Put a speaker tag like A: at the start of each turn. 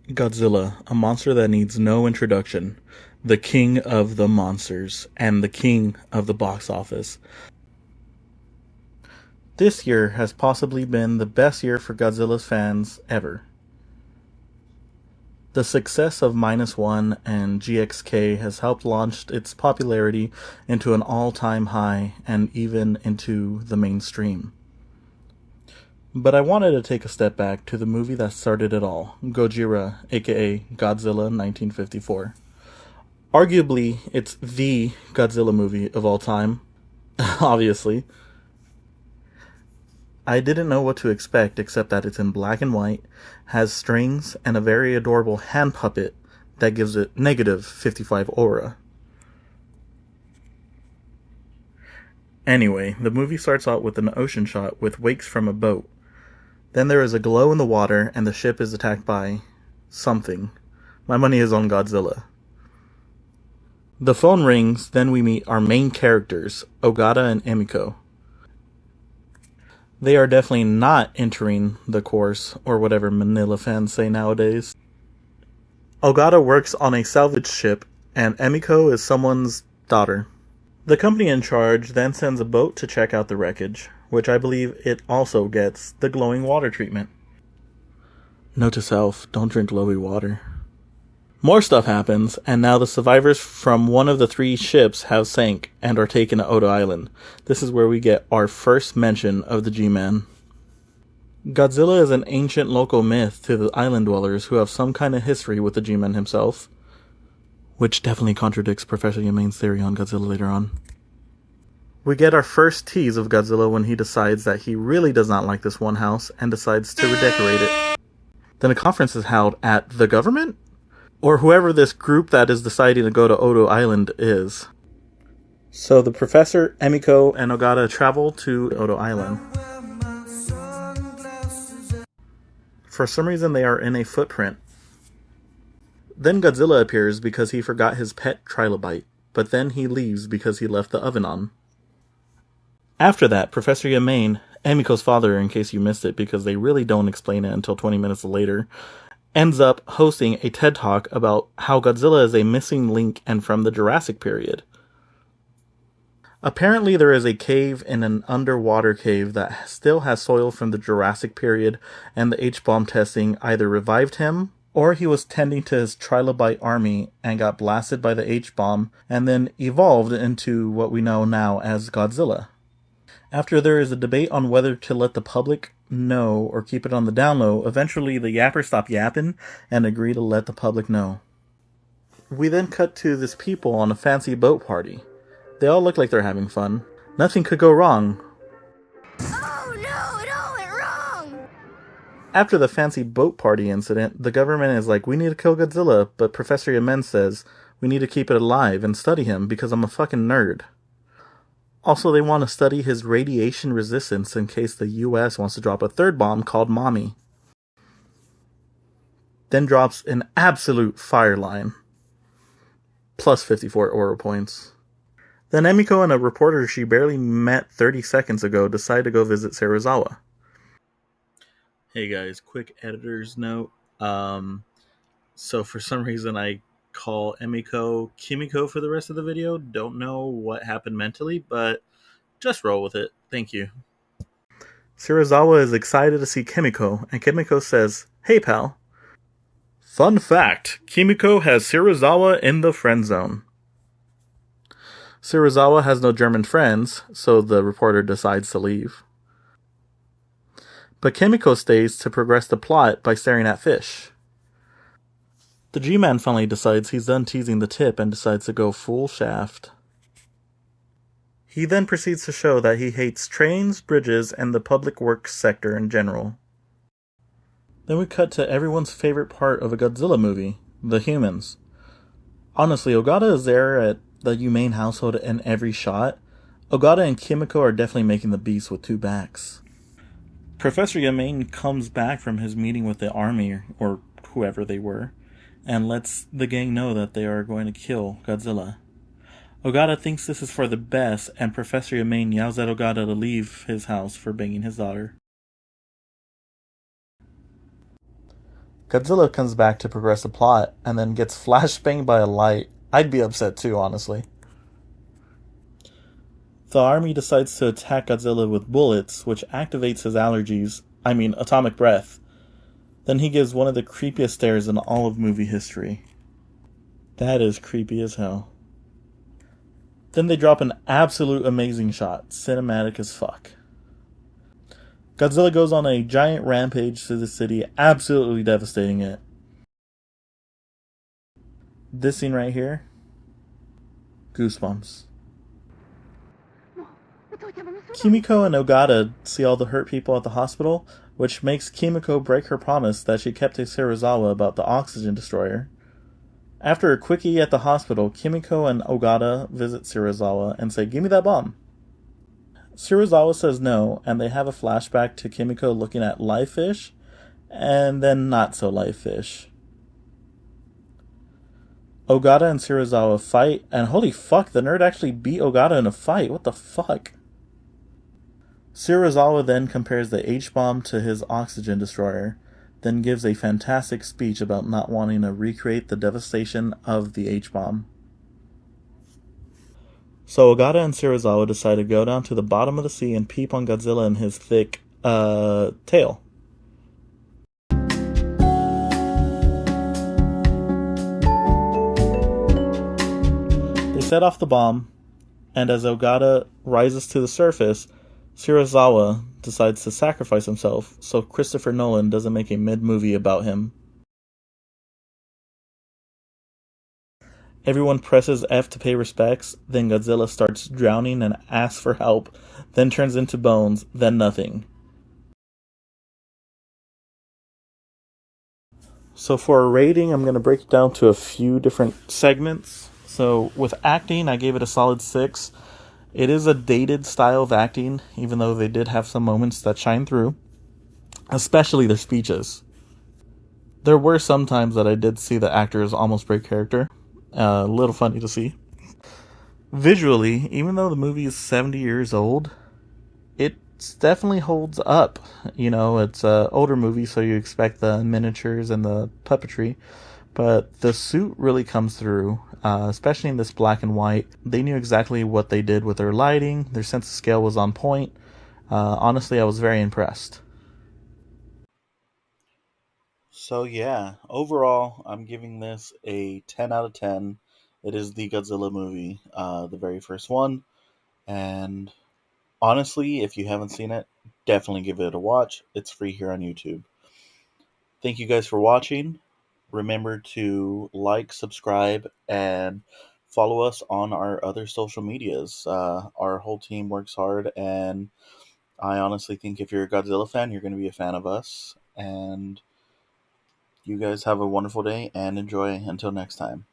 A: Godzilla, a monster that needs no introduction, the king of the monsters, and the king of the box office. This year has possibly been the best year for Godzilla's fans ever. The success of -1 and GXK has helped launch its popularity into an all-time high and even into the mainstream. But I wanted to take a step back to the movie that started it all, Gojira, aka Godzilla 1954. Arguably, it's the Godzilla movie of all time, obviously. I didn't know what to expect except that it's in black and white, has strings, and a very adorable hand puppet that gives it -55 aura. Anyway, the movie starts out with an ocean shot with wakes from a boat. Then there is a glow in the water and the ship is attacked by something. My money is on Godzilla. The phone rings, then we meet our main characters, Ogata and Emiko. They are definitely not entering the course, or whatever Manila fans say nowadays. Ogata works on a salvage ship, and Emiko is someone's daughter. The company in charge then sends a boat to check out the wreckage, which I believe it also gets the glowing water treatment. Note to self, don't drink glowy water. More stuff happens, and now the survivors from one of the 3 ships have sank and are taken to Odo Island. This is where we get our first mention of the G-Man. Godzilla is an ancient local myth to the island dwellers who have some kind of history with the G-Man himself, which definitely contradicts Professor Yamein's theory on Godzilla later on. We get our first tease of Godzilla when he decides that he really does not like this one house and decides to redecorate it. Then a conference is held at the government? Or whoever this group that is deciding to go to Odo Island is. So the professor, Emiko, and Ogata travel to Odo Island. For some reason they are in a footprint. Then Godzilla appears because he forgot his pet trilobite, but then he leaves because he left the oven on. After that, Professor Yamain, Emiko's father in case you missed it because they really don't explain it until 20 minutes later, ends up hosting a TED Talk about how Godzilla is a missing link and from the Jurassic period. Apparently there is a cave in an underwater cave that still has soil from the Jurassic period, and the H-bomb testing either revived him, or he was tending to his trilobite army and got blasted by the H-bomb, and then evolved into what we know now as Godzilla. After there is a debate on whether to let the public know or keep it on the down low, eventually the yappers stop yapping and agree to let the public know. We then cut to this people on a fancy boat party. They all look like they're having fun. Nothing could go wrong.
B: Oh no, it all went wrong!
A: After the fancy boat party incident, the government is like, we need to kill Godzilla, but Professor Yamen says, we need to keep it alive and study him because I'm a fucking nerd. Also, they want to study his radiation resistance in case the US wants to drop a 3rd bomb called Mommy. Then drops an absolute fire line. Plus 54 aura points. Then Emiko and a reporter she barely met 30 seconds ago decide to go visit Serizawa. Hey guys, quick editor's note. So for some reason I call Emiko Kimiko for the rest of the video. Don't know what happened mentally, but just roll with it. Thank you. Serizawa is excited to see Kimiko, and Kimiko says, hey pal. Fun fact, Kimiko has Serizawa in the friend zone. Serizawa has no German friends, so the reporter decides to leave. But Kimiko stays to progress the plot by staring at fish. The G-Man finally decides he's done teasing the tip and decides to go full shaft. He then proceeds to show that he hates trains, bridges, and the public works sector in general. Then we cut to everyone's favorite part of a Godzilla movie, the humans. Honestly, Ogata is there at the humane household in every shot. Ogata and Kimiko are definitely making the beast with 2 backs. Professor Yamain comes back from his meeting with the army, or whoever they were, and lets the gang know that they are going to kill Godzilla. Ogata thinks this is for the best, and Professor Yamain yells at Ogata to leave his house for banging his daughter. Godzilla comes back to progress the plot and then gets flashbanged by a light. I'd be upset too, honestly. The army decides to attack Godzilla with bullets, which activates his atomic breath. Then he gives one of the creepiest stares in all of movie history. That is creepy as hell. Then they drop an absolute amazing shot, cinematic as fuck. Godzilla goes on a giant rampage through the city, absolutely devastating it. This scene right here, goosebumps. Kimiko and Ogata see all the hurt people at the hospital, which makes Kimiko break her promise that she kept to Serizawa about the oxygen destroyer. After a quickie at the hospital, Kimiko and Ogata visit Serizawa and say, "Give me that bomb." Serizawa says no, and they have a flashback to Kimiko looking at live fish, and then not so live fish. Ogata and Serizawa fight, and holy fuck, the nerd actually beat Ogata in a fight. What the fuck? Serizawa then compares the H-bomb to his oxygen destroyer, then gives a fantastic speech about not wanting to recreate the devastation of the H-bomb. So Ogata and Serizawa decide to go down to the bottom of the sea and peep on Godzilla and his thick, tail. They set off the bomb, and as Ogata rises to the surface, Serizawa decides to sacrifice himself so Christopher Nolan doesn't make a mid-movie about him. Everyone presses F to pay respects, then Godzilla starts drowning and asks for help, then turns into bones, then nothing. So for a rating, I'm going to break it down to a few different segments. So with acting, I gave it a solid 6. It is a dated style of acting, even though they did have some moments that shine through, especially their speeches. There were some times that I did see the actors almost break character. A little funny to see. Visually, even though the movie is 70 years old, it definitely holds up. You know, it's an older movie, so you expect the miniatures and the puppetry. But the suit really comes through, especially in this black and white. They knew exactly what they did with their lighting. Their sense of scale was on point. Honestly, I was very impressed. So yeah, overall, I'm giving this a 10 out of 10. It is the Godzilla movie, the very first one. And honestly, if you haven't seen it, definitely give it a watch. It's free here on YouTube. Thank you guys for watching. Remember to like, subscribe, and follow us on our other social medias. Our whole team works hard, and I honestly think if you're a Godzilla fan, you're going to be a fan of us. And you guys have a wonderful day and enjoy until next time.